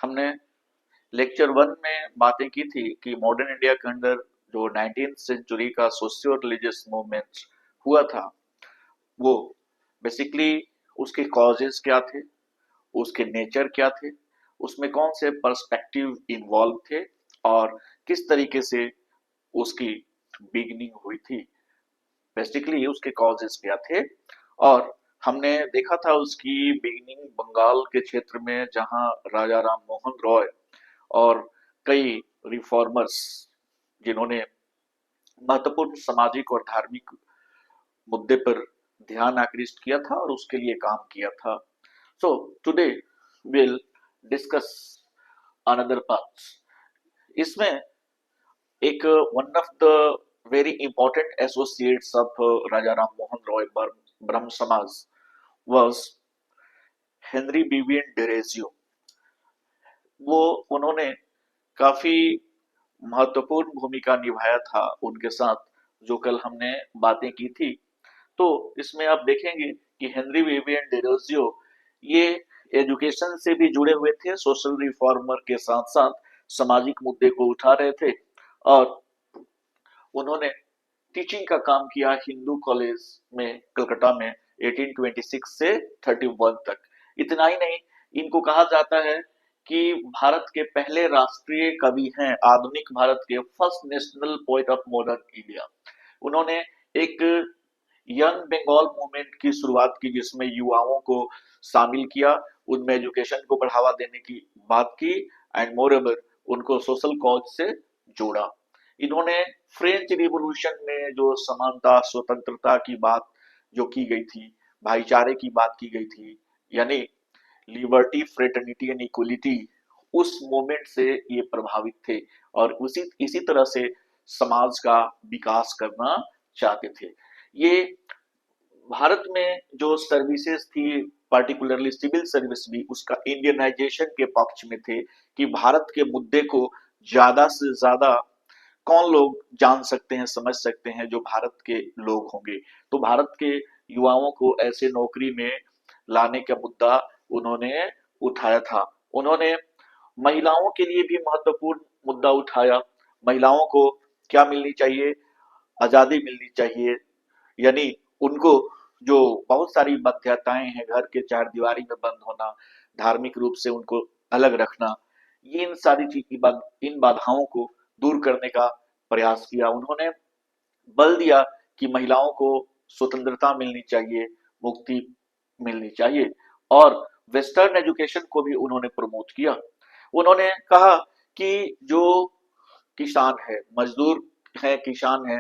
हमने lecture one में बातें की थी कि मॉडर्न इंडिया के अंदर जो 19th सेंचुरी का सोशियो रिलीजियस मूवमेंट हुआ था, वो बेसिकली उसके कॉजेस क्या थे, उसके नेचर क्या थे, उसमें कौन से पर्सपेक्टिव इन्वॉल्व थे और किस तरीके से उसकी बिगनिंग हुई थी। बेसिकली उसके कॉजेस क्या थे, और हमने देखा था उसकी बिगनिंग बंगाल के क्षेत्र में, जहां राजा राम मोहन रॉय और कई रिफॉर्मर्स, जिन्होंने महत्वपूर्ण सामाजिक और धार्मिक मुद्दे पर ध्यान आकृष्ट किया था और उसके लिए काम किया था। So today will discuss another part. इसमें एक one of the very important associates of Raja Ram Mohan Roy Brahmo Samaj was Henry Vivian Derozio. वो उन्होंने काफी महत्वपूर्ण भूमिका निभाया था उनके साथ, जो कल हमने बातें की थी। तो इसमें आप देखेंगे कि हेनरी विवियन डेरोजियो ये एजुकेशन से भी जुड़े हुए थे, सोशल रिफॉर्मर के साथ साथ सामाजिक मुद्दे को उठा रहे थे, और उन्होंने टीचिंग का काम किया हिंदू कॉलेज में कलकत्ता में 1826 से 31 तक। इतना ही नहीं, इनको कहा जाता है कि भारत के पहले राष्ट्रीय कवि हैं, आधुनिक भारत के first national poet of modern India. उन्होंने एक यंग बंगाल मूवमेंट की शुरुआत की, जिसमें युवाओं को शामिल किया, उनमें एजुकेशन को बढ़ावा देने की बात की, एंड मोर ओवर उनको सोशल कॉज से जोड़ा। इन्होंने फ्रेंच रिवॉल्यूशन में जो समानता स्वतंत्रता की बात जो की गई थी, भाईचारे की बात की गई थी, यानी लिबर्टी फ्रेटर्निटी एंड इक्वलिटी, उस मोमेंट से ये प्रभावित थे और उसी इसी तरह से समाज का विकास करना चाहते थे। ये भारत में जो सर्विसेज थी, पार्टिकुलरली सिविल सर्विस भी, उसका इंडियनाइजेशन के पक्ष में थे कि भारत के मुद्दे को ज्यादा से ज्यादा कौन लोग जान सकते हैं, समझ सकते हैं, जो भारत के लोग होंगे। तो भारत के युवाओं को ऐसे नौकरी में लाने का मुद्दा उन्होंने उठाया था। उन्होंने महिलाओं के लिए भी महत्वपूर्ण मुद्दा उठाया। महिलाओं को क्या मिलनी चाहिए? आजादी मिलनी चाहिए, यानी उनको जो बहुत सारी बाध्यताएं हैं, घर के चार दीवारी में बंद होना, धार्मिक रूप से उनको अलग रखना, ये इन सारी चीज की इन बाधाओं को दूर करने का प्रयास किया। उन्होंने बल दिया कि महिलाओं को स्वतंत्रता मिलनी चाहिए, मुक्ति मिलनी चाहिए, और वेस्टर्न एजुकेशन को भी उन्होंने प्रमोट किया। उन्होंने कहा कि जो किसान है, मजदूर है, किसान है,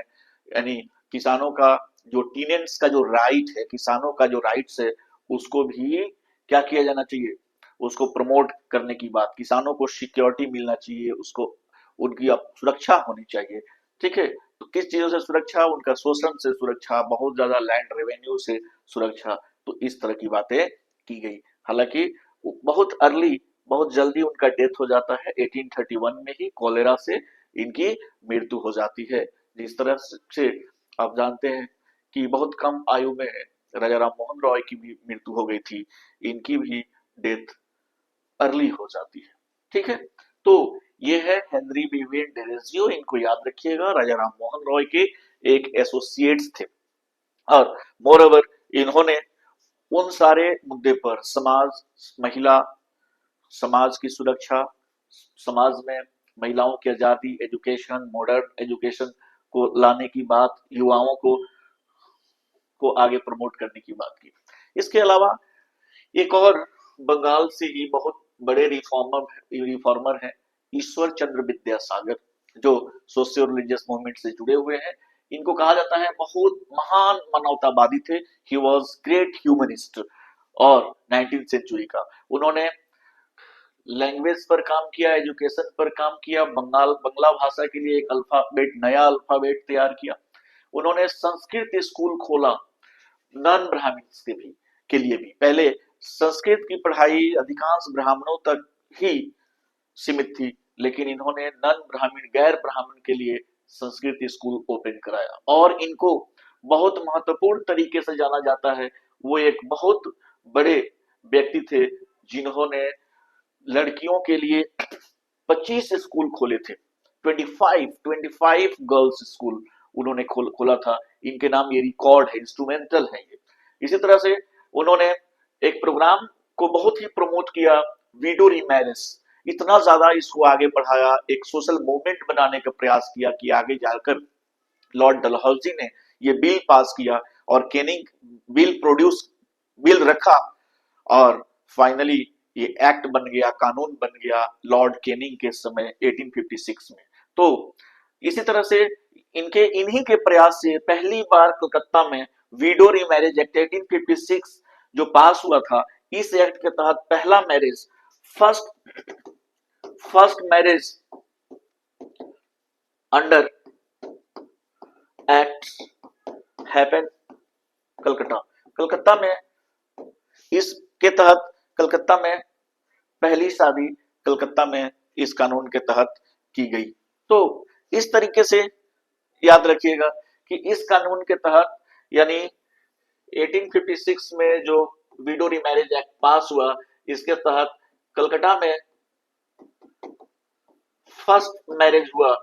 यानी किसानों का जो टीनेंट्स का जो राइट है, किसानों का जो राइट्स है, उसको भी क्या किया जाना चाहिए, उसको प्रमोट करने की बात। किसानों को सिक्योरिटी मिलना चाहिए, उसको उनकी सुरक्षा होनी चाहिए। ठीक है, तो किस चीजों से सुरक्षा? उनका शोषण से सुरक्षा, बहुत ज्यादा लैंड रेवेन्यू से सुरक्षा। तो इस तरह की बातें की गई। हालांकि बहुत अर्ली, बहुत जल्दी उनका डेथ हो जाता है, 1831 में ही कोलेरा से इनकी मृत्यु हो जाती है। जिस तरह से आप जानते हैं कि बहुत कम आयु में राजा राम मोहन रॉय की भी मृत्यु हो गई थी, इनकी भी डेथ अर्ली हो जाती है। ठीक है, तो ये है हेनरी विवियन डेरेजियो। इनको याद रखिएगा, राजा राम मोहन रॉय के एक एसोसिएट्स थे, और मोर ओवर इन्होंने उन सारे मुद्दे पर समाज, महिला, समाज की सुरक्षा, समाज में महिलाओं की आजादी, एजुकेशन, मॉडर्न एजुकेशन को लाने की बात, युवाओं को आगे प्रमोट करने की बात की। इसके अलावा एक और बंगाल से ही बहुत बड़े रिफॉर्मर हैं, ईश्वर चंद्र विद्यासागर, जो सोशियो रिलीजियस मूवमेंट से जुड़े हुए हैं। इनको कहा जाता है बहुत महान मानवतावादी थे। ही वॉज ग्रेट ह्यूमनिस्ट और 19th सेंचुरी का। उन्होंने लैंग्वेज पर काम किया, एजुकेशन पर काम किया, बंगला भाषा के लिए एक अल्फाबेट, नया अल्फाबेट तैयार किया। उन्होंने संस्कृत स्कूल खोला नॉन ब्राह्मण्स के लिए भी। पहले संस्कृत की पढ़ाई अधिकांश ब्राह्मणों तक ही सीमित थी, लेकिन इन्होंने नॉन ब्राह्मण, गैर ब्राह्मण के लिए संस्कृत स्कूल ओपन कराया। और इनको बहुत महत्वपूर्ण तरीके से जाना जाता है। वो एक बहुत बड़े व्यक्ति थे, जिन्होंने लड़कियों के लिए 25 स्कूल खोले थे। 25 गर्ल्स स्कूल उन्होंने खोला था। इनके नाम ये रिकॉर्ड है, इंस्ट्रूमेंटल है ये। इसी तरह से उन्होंने एक प्रोग्राम को बहुत ही प्रमोट किया, विडो रीमैरिज। इतना ज्यादा इसको आगे बढ़ाया, एक सोशल मूवमेंट बनाने का प्रयास किया कि आगे जाकर लॉर्ड डलहौजी ने ये बिल पास किया और केनिंग बिल रखा, और फाइनली ये एक्ट बन गया, कानून बन गया लॉर्ड केनिंग के समय 1856 में। तो इसी तरह से इन्हीं के प्रयास से पहली बार कलकत्ता में विडो रीमैरिज एक्ट 1856 जो पास हुआ था, इस एक्ट के तहत पहला marriage, first first marriage under act happen Calcutta. Calcutta में इसके तहत, कलकत्ता में पहली शादी कलकत्ता में इस कानून के तहत की गई। तो इस तरीके से याद रखिएगा कि इस कानून के तहत, यानी 1856 में जो विडो रीमैरिज एक्ट पास हुआ, इसके तहत कलकत्ता में फर्स्ट मैरिज हुआ।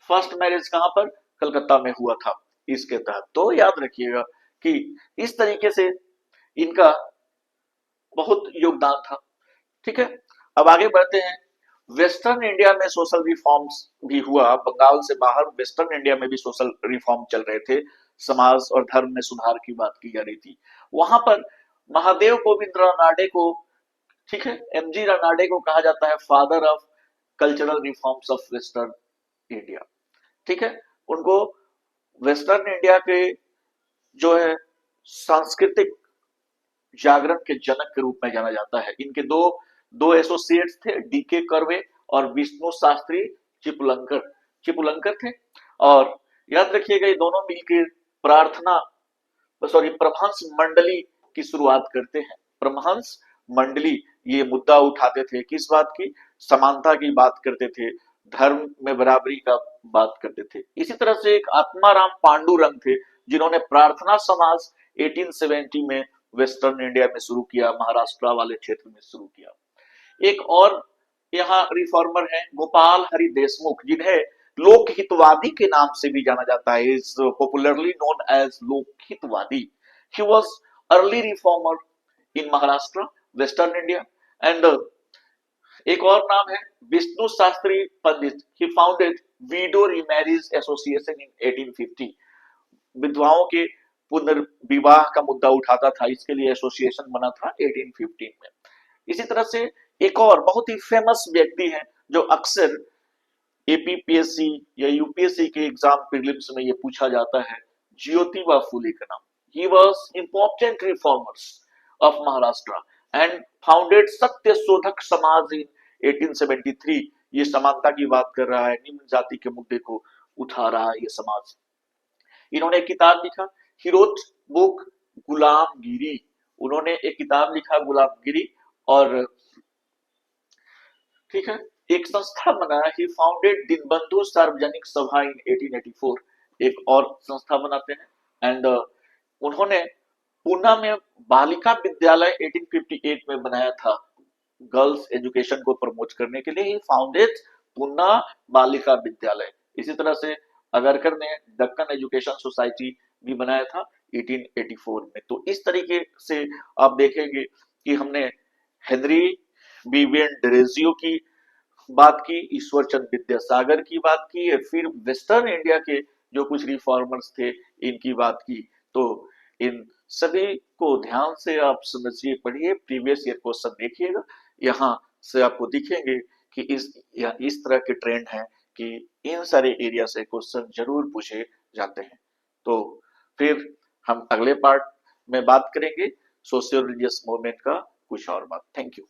फर्स्ट मैरिज कहां पर? कलकत्ता में हुआ था इसके तहत। तो याद रखिएगा कि इस तरीके से इनका बहुत योगदान था। ठीक है, अब आगे बढ़ते हैं। वेस्टर्न इंडिया में सोशल रिफॉर्म्स भी हुआ। बंगाल से बाहर वेस्टर्न इंडिया में भी सोशल रिफॉर्म चल रहे थे, समाज और धर्म में सुधार की बात की जा रही थी। वहां पर महादेव गोविंद रानाडे को, ठीक है, एमजी रानाडे को कहा जाता है father of cultural reforms of western India. ठीक है, उनको वेस्टर्न इंडिया के जो है सांस्कृतिक जागरण के जनक के रूप में जाना जाता है। इनके दो दो एसोसिएट्स थे, डीके कर्वे और विष्णु शास्त्री चिपुलंकर थे। और याद रखिएगा ये दोनों मिलकर प्रभंस मंडली की शुरुआत करते हैं। प्रभंस मंडली ये मुद्दा उठाते थे, किस बात की? समानता की बात करते थे, धर्म में बराबरी का बात करते थे। इसी तरह से एक आत्माराम पांडुरंग थे, जिन्होंने प्रार्थना समाज 1870 में वेस्टर्न इंडिया में शुरू किया, महाराष्ट्र वाले क्षेत्र में शुरू किया। एक और यहाँ रिफॉर्मर है गोपाल हरि देशमुख, जिन्हें लोकहितवादी के नाम से भी जाना जाता है, is popularly known as Lokhitwadi. He was early reformer in Maharashtra, western India. And एक और नाम है Vishnu Shastri Pandit. He founded widow remarriage association in 1850। विधवाओं के पुनर्विवाह का मुद्दा उठाता था, इसके लिए एसोसिएशन बना था 1815 में। इसी तरह से एक और बहुत ही फेमस व्यक्ति है जो अक्सर एपीपीएससी या यूपीएससी के एग्जाम प्रीलिम्स में ये पूछा जाता है, ज्योतिबा फुले का नाम। He was important reformers of Maharashtra and founded सत्य शोधक समाज इन 1873। ये समानता की बात कर रहा है, निम्न जाति के मुद्दे को उठा रहा है ये समाज। इन्होंने एक किताब लिखा, ही रोट बुक गुलामगिरी। उन्होंने एक किताब लिखा गुलामगिरी। और ठीक है, एक संस्था बनाया, ही फाउंडेड दीनबंधु सार्वजनिक सभा इन 1884। एक और संस्था बनाते हैं। एंड उन्होंने पूना में बालिका विद्यालय 1858 में बनाया था, गर्ल्स एजुकेशन को प्रमोट करने के लिए। ही फाउंडेड पूना बालिका विद्यालय। इसी तरह से अगरकर ने दक्कन एजुकेशन सोसाइटी भी बनाया था 1884 में। तो इस तरीके से आप देखेंगे कि हमने हेनरी विवियन डेरेजियो की बात की, ईश्वर चंद्र विद्यासागर की बात की, फिर वेस्टर्न इंडिया के जो कुछ रिफॉर्मर्स थे इनकी बात की। तो इन सभी को ध्यान से आप समझिए, पढ़िए, प्रीवियस ईयर क्वेश्चन देखिएगा। यहाँ से आपको दिखेंगे कि इस तरह के ट्रेंड हैं कि इन सारे एरिया से क्वेश्चन जरूर पूछे जाते हैं। तो फिर हम अगले पार्ट में बात करेंगे सोशियो रिलीजियस मूवमेंट का कुछ और बात। Thank you.